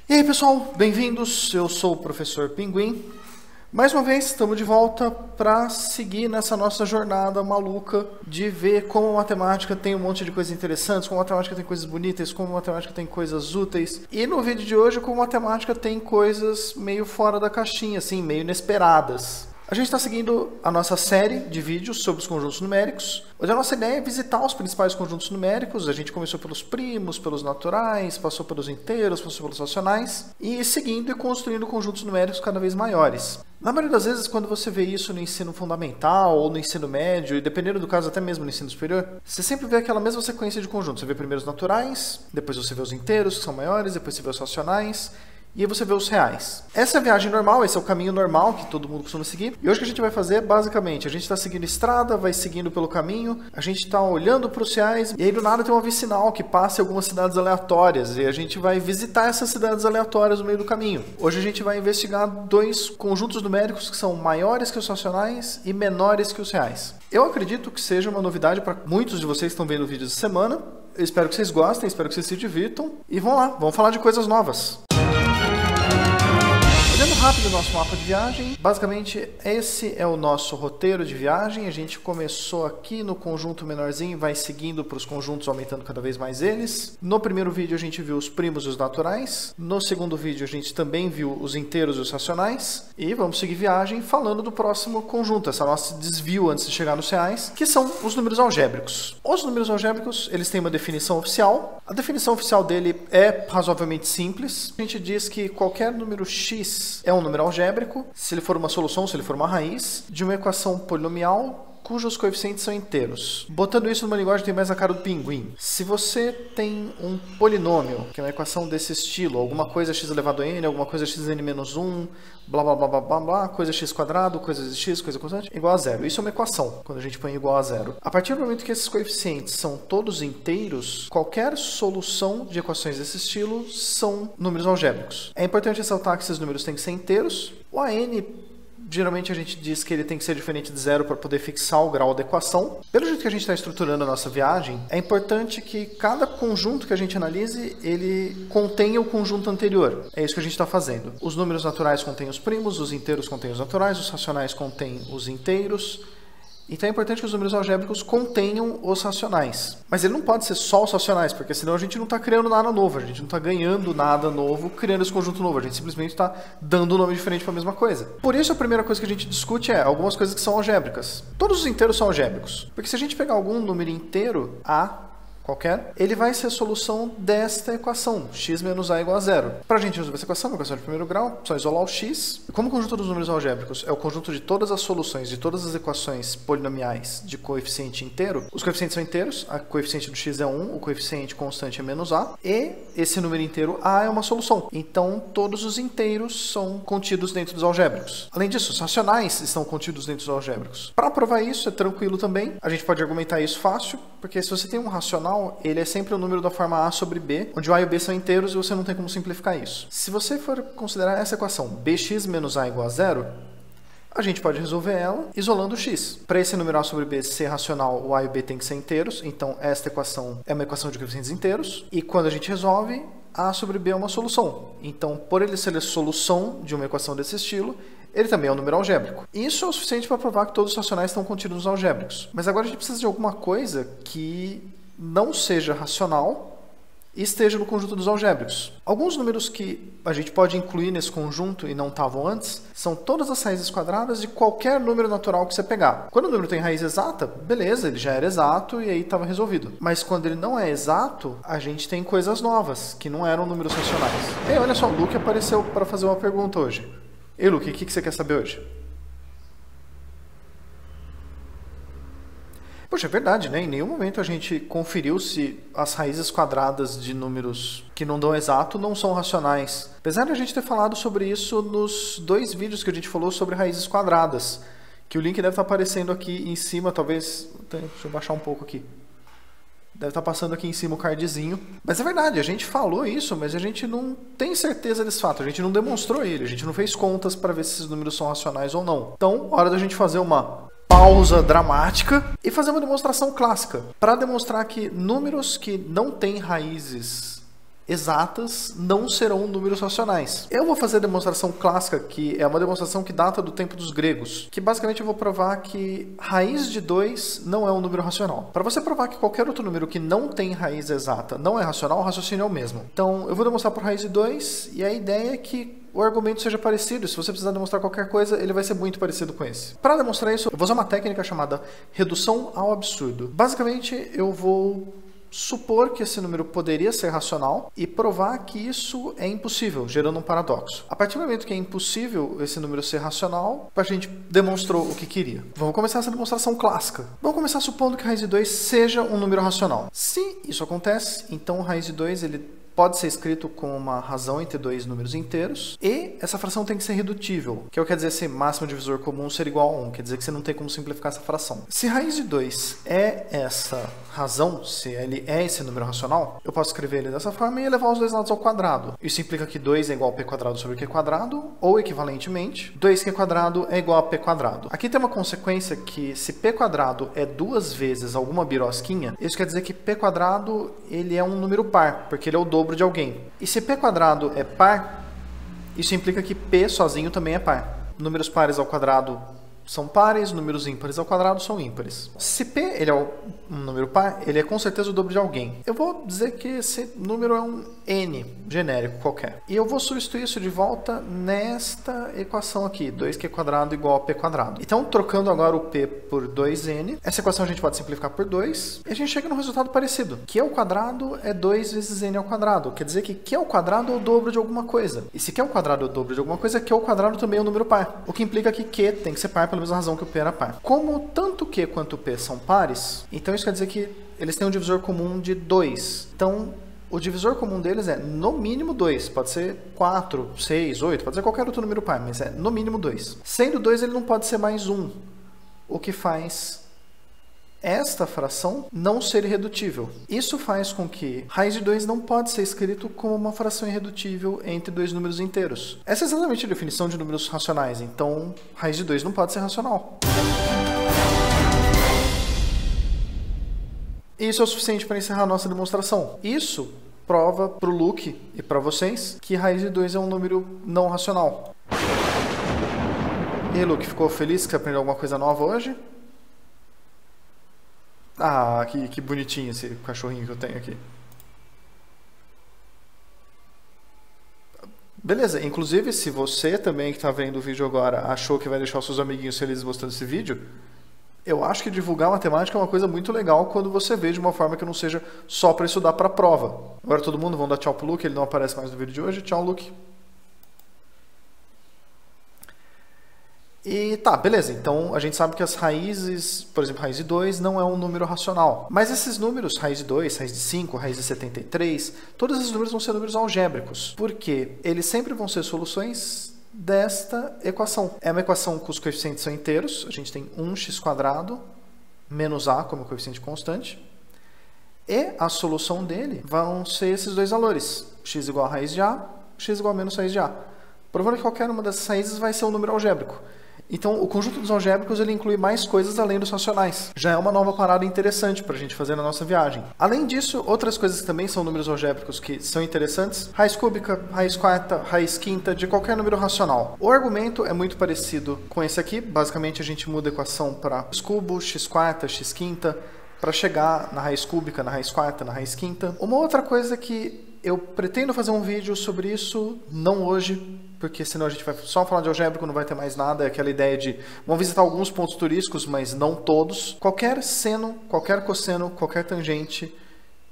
E aí pessoal, bem-vindos, eu sou o Professor Pinguim. Mais uma vez estamos de volta para seguir nessa nossa jornada maluca de ver como a matemática tem um monte de coisas interessantes, como a matemática tem coisas bonitas, como a matemática tem coisas úteis. E no vídeo de hoje, como a matemática tem coisas meio fora da caixinha, assim, meio inesperadas. A gente está seguindo a nossa série de vídeos sobre os conjuntos numéricos. Hoje a nossa ideia é visitar os principais conjuntos numéricos. A gente começou pelos primos, pelos naturais, passou pelos inteiros, passou pelos racionais, e seguindo e construindo conjuntos numéricos cada vez maiores. Na maioria das vezes, quando você vê isso no ensino fundamental ou no ensino médio, e dependendo do caso até mesmo no ensino superior, você sempre vê aquela mesma sequência de conjuntos. Você vê primeiro os naturais, depois você vê os inteiros, que são maiores, depois você vê os racionais, e aí você vê os reais. Essa é a viagem normal, esse é o caminho normal que todo mundo costuma seguir. E hoje o que a gente vai fazer, basicamente, a gente está seguindo estrada, vai seguindo pelo caminho, a gente está olhando para os reais, e aí do nada tem uma vicinal que passa em algumas cidades aleatórias, e a gente vai visitar essas cidades aleatórias no meio do caminho. Hoje a gente vai investigar dois conjuntos numéricos que são maiores que os racionais e menores que os reais. Eu acredito que seja uma novidade para muitos de vocês que estão vendo o vídeo essa semana. Eu espero que vocês gostem, espero que vocês se divirtam. E vamos lá, vamos falar de coisas novas. Olhando rápido o nosso mapa de viagem, basicamente esse é o nosso roteiro de viagem. A gente começou aqui no conjunto menorzinho e vai seguindo para os conjuntos, aumentando cada vez mais eles. No primeiro vídeo a gente viu os primos e os naturais. No segundo vídeo a gente também viu os inteiros e os racionais. E vamos seguir viagem falando do próximo conjunto, essa nossa desvio antes de chegar nos reais, que são os números algébricos. Os números algébricos, eles têm uma definição oficial. A definição oficial dele é razoavelmente simples. A gente diz que qualquer número x é um número algébrico, se ele for uma solução, se ele for uma raiz, de uma equação polinomial cujos coeficientes são inteiros. Botando isso numa linguagem que tem mais a cara do pinguim. Se você tem um polinômio, que é uma equação desse estilo, alguma coisa x elevado a n, alguma coisa xn menos 1, blá blá blá blá blá blá, coisa x quadrado, coisa de x, coisa constante, igual a zero. Isso é uma equação, quando a gente põe igual a zero. A partir do momento que esses coeficientes são todos inteiros, qualquer solução de equações desse estilo são números algébricos. É importante ressaltar que esses números têm que ser inteiros. O AN, geralmente a gente diz que ele tem que ser diferente de zero para poder fixar o grau da equação. Pelo jeito que a gente está estruturando a nossa viagem, é importante que cada conjunto que a gente analise, ele contenha o conjunto anterior. É isso que a gente está fazendo. Os números naturais contêm os primos, os inteiros contêm os naturais, os racionais contêm os inteiros. Então é importante que os números algébricos contenham os racionais. Mas ele não pode ser só os racionais, porque senão a gente não está criando nada novo, a gente não está ganhando nada novo criando esse conjunto novo, a gente simplesmente está dando um nome diferente para a mesma coisa. Por isso a primeira coisa que a gente discute é algumas coisas que são algébricas. Todos os inteiros são algébricos, porque se a gente pegar algum número inteiro, A, qualquer, ele vai ser a solução desta equação, x menos a igual a zero. Para a gente resolver essa equação, uma equação de primeiro grau, só isolar o x. E como o conjunto dos números algébricos é o conjunto de todas as soluções de todas as equações polinomiais de coeficiente inteiro, os coeficientes são inteiros, o coeficiente do x é 1, o coeficiente constante é menos a, e esse número inteiro a é uma solução. Então, todos os inteiros são contidos dentro dos algébricos. Além disso, os racionais estão contidos dentro dos algébricos. Para provar isso, é tranquilo também. A gente pode argumentar isso fácil, porque se você tem um racional, ele é sempre o número da forma a sobre b, onde o a e o b são inteiros e você não tem como simplificar isso. Se você for considerar essa equação bx menos a igual a zero, a gente pode resolver ela isolando o x. Para esse número a sobre b ser racional, o a e o b tem que ser inteiros, então esta equação é uma equação de coeficientes inteiros, e quando a gente resolve, a sobre b é uma solução. Então, por ele ser a solução de uma equação desse estilo, ele também é um número algébrico. Isso é o suficiente para provar que todos os racionais estão contidos nos algébricos. Mas agora a gente precisa de alguma coisa que não seja racional e esteja no conjunto dos algébricos. Alguns números que a gente pode incluir nesse conjunto e não estavam antes são todas as raízes quadradas de qualquer número natural que você pegar. Quando o número tem raiz exata, beleza, ele já era exato e aí estava resolvido. Mas quando ele não é exato, a gente tem coisas novas, que não eram números racionais. E olha só, o Luke apareceu para fazer uma pergunta hoje. Ei, Luke, o que você quer saber hoje? Poxa, é verdade, né? Em nenhum momento a gente conferiu se as raízes quadradas de números que não dão exato não são racionais. Apesar de a gente ter falado sobre isso nos dois vídeos que a gente falou sobre raízes quadradas, que o link deve estar aparecendo aqui em cima, talvez... Deixa eu baixar um pouco aqui. Deve estar passando aqui em cima o cardzinho. Mas é verdade, a gente falou isso, mas a gente não tem certeza desse fato. A gente não demonstrou ele, a gente não fez contas para ver se esses números são racionais ou não. Então, hora da gente fazer uma pausa dramática e fazer uma demonstração clássica para demonstrar que números que não têm raízes exatas não serão números racionais. Eu vou fazer a demonstração clássica, que é uma demonstração que data do tempo dos gregos, que basicamente eu vou provar que raiz de 2 não é um número racional. Para você provar que qualquer outro número que não tem raiz exata não é racional, o raciocínio é o mesmo. Então eu vou demonstrar por raiz de 2 e a ideia é que o argumento seja parecido. Se você precisar demonstrar qualquer coisa, ele vai ser muito parecido com esse. Para demonstrar isso, eu vou usar uma técnica chamada redução ao absurdo. Basicamente, eu vou supor que esse número poderia ser racional e provar que isso é impossível, gerando um paradoxo. A partir do momento que é impossível esse número ser racional, a gente demonstrou o que queria. Vamos começar essa demonstração clássica. Vamos começar supondo que raiz de 2 seja um número racional. Se isso acontece, então raiz de 2 ele pode ser escrito com uma razão entre dois números inteiros e essa fração tem que ser redutível, que é o que quer dizer se máximo divisor comum ser igual a 1, quer dizer que você não tem como simplificar essa fração. Se raiz de 2 é essa razão, se ele é esse número racional, eu posso escrever ele dessa forma e elevar os dois lados ao quadrado. Isso implica que 2 é igual a p quadrado sobre q quadrado, ou equivalentemente, 2q quadrado é igual a p quadrado. Aqui tem uma consequência que se p quadrado é 2 vezes alguma birosquinha, isso quer dizer que p quadrado ele é um número par, porque ele é o dobro de alguém. E se p quadrado é par, isso implica que p sozinho também é par. Números pares ao quadrado são pares, números ímpares ao quadrado são ímpares. Se p ele é um número par, ele é com certeza o dobro de alguém. Eu vou dizer que esse número é um n genérico qualquer. E eu vou substituir isso de volta nesta equação aqui, 2q quadrado igual a p quadrado. Então, trocando agora o p por 2n, essa equação a gente pode simplificar por 2 e a gente chega num resultado parecido. q ao quadrado é 2 vezes n ao quadrado. Quer dizer que q ao quadrado é o dobro de alguma coisa. E se q ao quadrado é o dobro de alguma coisa, q ao quadrado também é um número par. O que implica que q tem que ser par pela mesma razão que o p era par. Como tanto q quanto p são pares, então isso quer dizer que eles têm um divisor comum de 2. Então, o divisor comum deles é no mínimo 2. Pode ser 4, 6, 8, pode ser qualquer outro número par, mas é no mínimo 2. Sendo 2, ele não pode ser mais 1, o que faz esta fração não ser irredutível. Isso faz com que raiz de 2 não pode ser escrito como uma fração irredutível entre dois números inteiros. Essa é exatamente a definição de números racionais, então raiz de 2 não pode ser racional. Isso é o suficiente para encerrar a nossa demonstração. Isso prova para o Luke e para vocês que raiz de 2 é um número não racional. E aí, Luke, ficou feliz que você aprendeu alguma coisa nova hoje? Ah, que bonitinho esse cachorrinho que eu tenho aqui. Beleza, inclusive se você também que está vendo o vídeo agora achou que vai deixar os seus amiguinhos felizes mostrando esse vídeo, eu acho que divulgar matemática é uma coisa muito legal quando você vê de uma forma que não seja só para estudar para a prova. Agora todo mundo, vamos dar tchau pro Luke, ele não aparece mais no vídeo de hoje. Tchau, Luke. E tá, beleza, então a gente sabe que as raízes, por exemplo, raiz de 2 não é um número racional. Mas esses números, raiz de 2, raiz de 5, raiz de 73, todos esses números vão ser números algébricos. Porque eles sempre vão ser soluções desta equação. É uma equação cujos coeficientes são inteiros. A gente tem 1x² menos a como coeficiente constante. E a solução dele vão ser esses dois valores. X igual a raiz de a, x igual a menos raiz de a. Provando que qualquer uma dessas raízes vai ser um número algébrico. Então, o conjunto dos algébricos ele inclui mais coisas além dos racionais. Já é uma nova parada interessante para a gente fazer na nossa viagem. Além disso, outras coisas que também são números algébricos que são interessantes, raiz cúbica, raiz quarta, raiz quinta, de qualquer número racional. O argumento é muito parecido com esse aqui. Basicamente, a gente muda a equação para x cubo, x quarta, x quinta, para chegar na raiz cúbica, na raiz quarta, na raiz quinta. Uma outra coisa que eu pretendo fazer um vídeo sobre isso, não hoje, porque senão a gente vai só falar de algébrico, não vai ter mais nada. É aquela ideia de vamos visitar alguns pontos turísticos, mas não todos. Qualquer seno, qualquer cosseno, qualquer tangente,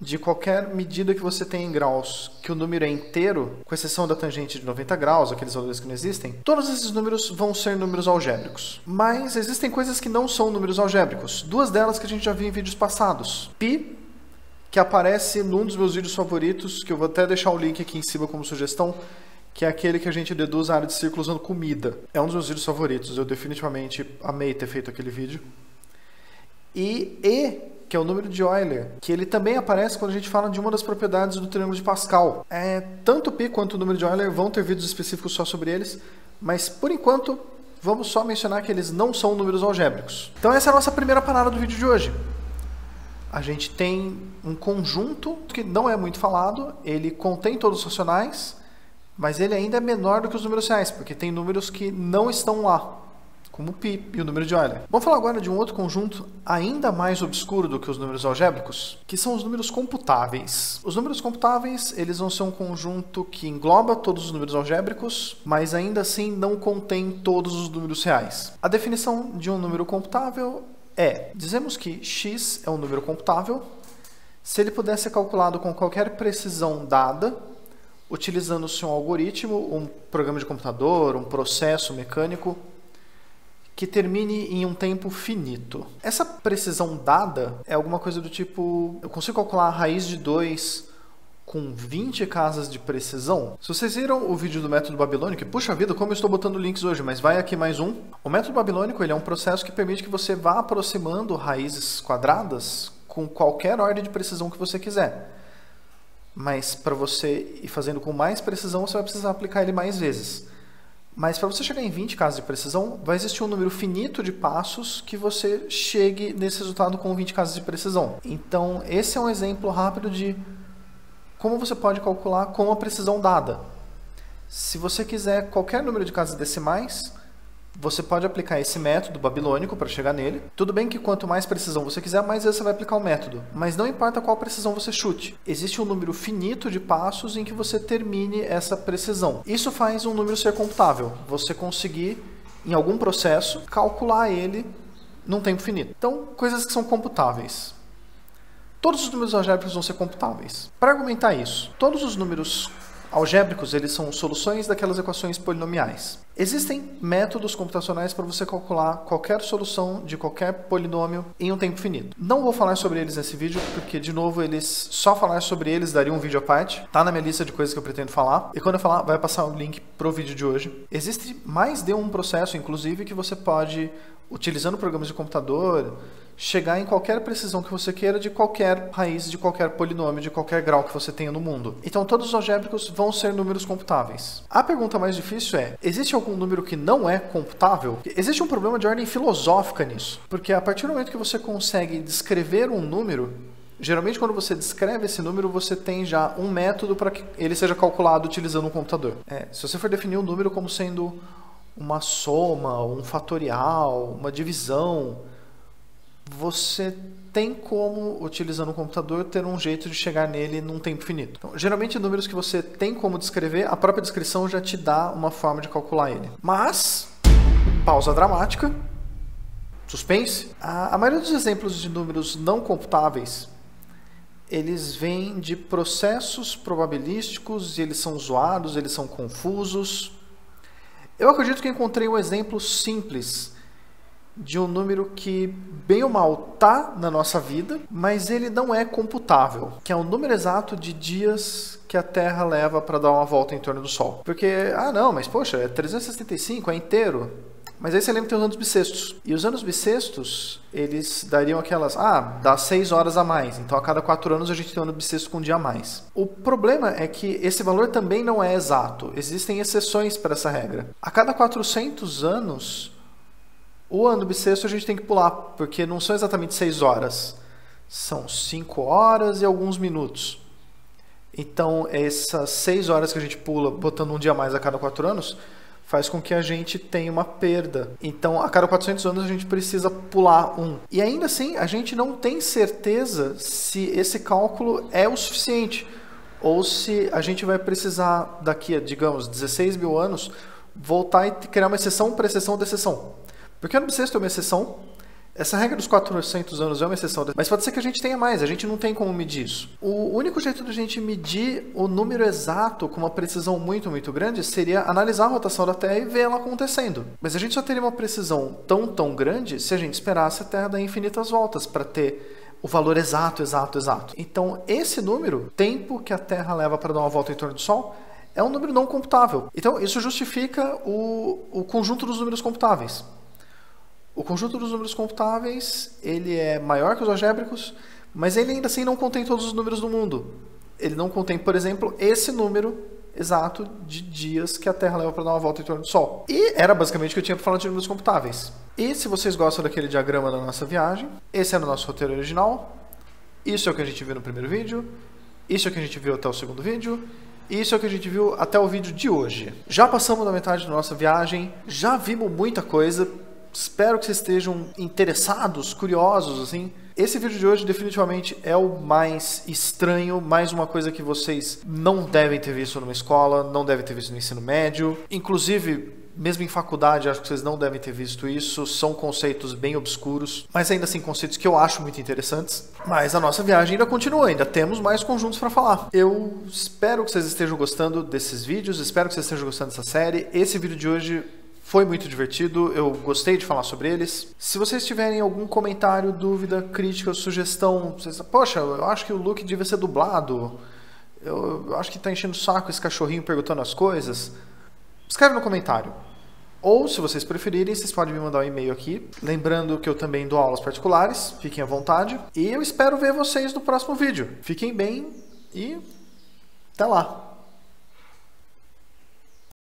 de qualquer medida que você tenha em graus, que o número é inteiro, com exceção da tangente de 90 graus, aqueles valores que não existem, todos esses números vão ser números algébricos. Mas existem coisas que não são números algébricos. Duas delas que a gente já viu em vídeos passados. Pi, que aparece num dos meus vídeos favoritos, que eu vou até deixar o link aqui em cima como sugestão, que é aquele que a gente deduz a área de círculo usando comida. É um dos meus vídeos favoritos, eu definitivamente amei ter feito aquele vídeo. E, que é o número de Euler, que ele também aparece quando a gente fala de uma das propriedades do triângulo de Pascal. Tanto o π quanto o número de Euler vão ter vídeos específicos só sobre eles, mas por enquanto vamos só mencionar que eles não são números algébricos. Então essa é a nossa primeira parada do vídeo de hoje. a gente tem um conjunto que não é muito falado, ele contém todos os racionais, mas ele ainda é menor do que os números reais, porque tem números que não estão lá, como o π e o número de Euler. Vamos falar agora de um outro conjunto ainda mais obscuro do que os números algébricos, que são os números computáveis. Os números computáveis, eles vão ser um conjunto que engloba todos os números algébricos, mas ainda assim não contém todos os números reais. A definição de um número computável dizemos que x é um número computável se ele puder ser calculado com qualquer precisão dada, utilizando-se um algoritmo, um programa de computador, um processo mecânico, que termine em um tempo finito. Essa precisão dada é alguma coisa do tipo, eu consigo calcular a raiz de 2 com 20 casas de precisão? Se vocês viram o vídeo do método babilônico, puxa vida, como eu estou botando links hoje, mas vai aqui mais um. O método babilônico ele é um processo que permite que você vá aproximando raízes quadradas com qualquer ordem de precisão que você quiser. Mas para você ir fazendo com mais precisão, você vai precisar aplicar ele mais vezes. Mas para você chegar em 20 casas de precisão, vai existir um número finito de passos que você chegue nesse resultado com 20 casas de precisão. Então, esse é um exemplo rápido de como você pode calcular com a precisão dada. Se você quiser qualquer número de casas decimais, você pode aplicar esse método babilônico para chegar nele. Tudo bem que quanto mais precisão você quiser, mais vezes você vai aplicar o método. Mas não importa qual precisão você chute. Existe um número finito de passos em que você termine essa precisão. Isso faz um número ser computável. Você conseguir, em algum processo, calcular ele num tempo finito. Então, coisas que são computáveis. Todos os números algébricos vão ser computáveis. Para argumentar isso, todos os números algébricos, eles são soluções daquelas equações polinomiais. Existem métodos computacionais para você calcular qualquer solução de qualquer polinômio em um tempo finito. Não vou falar sobre eles nesse vídeo, porque, de novo, só falar sobre eles daria um vídeo à parte. Tá na minha lista de coisas que eu pretendo falar. E quando eu falar, vai passar o link pro vídeo de hoje. Existe mais de um processo, inclusive, que você pode, utilizando programas de computador, chegar em qualquer precisão que você queira de qualquer raiz, de qualquer polinômio, de qualquer grau que você tenha no mundo. Então, todos os algébricos vão ser números computáveis. A pergunta mais difícil é, existe algum número que não é computável? Existe um problema de ordem filosófica nisso, porque a partir do momento que você consegue descrever um número, geralmente quando você descreve esse número, você tem já um método para que ele seja calculado utilizando um computador. Se você for definir um número como sendo uma soma, um fatorial, uma divisão, você tem como, utilizando um computador, ter um jeito de chegar nele num tempo finito. Então, geralmente, números que você tem como descrever, a própria descrição já te dá uma forma de calcular ele. Mas, pausa dramática, suspense. A maioria dos exemplos de números não computáveis, eles vêm de processos probabilísticos, e eles são zoados, eles são confusos. Eu acredito que encontrei um exemplo simples de um número que, bem ou mal, está na nossa vida, mas ele não é computável, que é o número exato de dias que a Terra leva para dar uma volta em torno do Sol. Porque, não, mas poxa, é 365, é inteiro. Mas aí você lembra que tem os anos bissextos. E os anos bissextos, eles dariam aquelas, dá 6 horas a mais. Então, a cada 4 anos, a gente tem um ano bissexto com um dia a mais. O problema é que esse valor também não é exato. Existem exceções para essa regra. A cada 400 anos, o ano bissexto a gente tem que pular, porque não são exatamente 6 horas. São 5 horas e alguns minutos. Então, essas 6 horas que a gente pula, botando um dia a mais a cada 4 anos, faz com que a gente tenha uma perda. Então, a cada 400 anos a gente precisa pular um. E ainda assim, a gente não tem certeza se esse cálculo é o suficiente. Ou se a gente vai precisar, daqui a, digamos, 16 mil anos, voltar e criar uma exceção para exceção da exceção. Porque o ano bissexto é uma exceção, essa regra dos 400 anos é uma exceção, mas pode ser que a gente tenha mais, a gente não tem como medir isso. O único jeito da gente medir o número exato com uma precisão muito, muito grande seria analisar a rotação da Terra e ver ela acontecendo. Mas a gente só teria uma precisão tão grande se a gente esperasse a Terra dar infinitas voltas para ter o valor exato. Então, esse número, tempo que a Terra leva para dar uma volta em torno do Sol, é um número não computável. Então, isso justifica o conjunto dos números computáveis. O conjunto dos números computáveis, ele é maior que os algébricos, mas ele ainda assim não contém todos os números do mundo. Ele não contém, por exemplo, esse número exato de dias que a Terra leva para dar uma volta em torno do Sol. E era basicamente o que eu tinha para falar de números computáveis. E se vocês gostam daquele diagrama da nossa viagem, esse era o nosso roteiro original. Isso é o que a gente viu no primeiro vídeo, isso é o que a gente viu até o segundo vídeo, e isso é o que a gente viu até o vídeo de hoje. Já passamos da metade da nossa viagem, já vimos muita coisa, espero que vocês estejam interessados, curiosos, assim. Esse vídeo de hoje definitivamente é o mais estranho, mais uma coisa que vocês não devem ter visto numa escola, não devem ter visto no ensino médio. Inclusive, mesmo em faculdade, acho que vocês não devem ter visto isso. São conceitos bem obscuros, mas ainda assim conceitos que eu acho muito interessantes. Mas a nossa viagem ainda continua, ainda temos mais conjuntos para falar. Eu espero que vocês estejam gostando desses vídeos, espero que vocês estejam gostando dessa série. Esse vídeo de hoje foi muito divertido, eu gostei de falar sobre eles. Se vocês tiverem algum comentário, dúvida, crítica, sugestão, vocês, poxa, eu acho que o Luke devia ser dublado, eu acho que tá enchendo o saco esse cachorrinho perguntando as coisas, escreve no comentário. Ou, se vocês preferirem, vocês podem me mandar um e-mail aqui. Lembrando que eu também dou aulas particulares, fiquem à vontade. E eu espero ver vocês no próximo vídeo. Fiquem bem e até lá!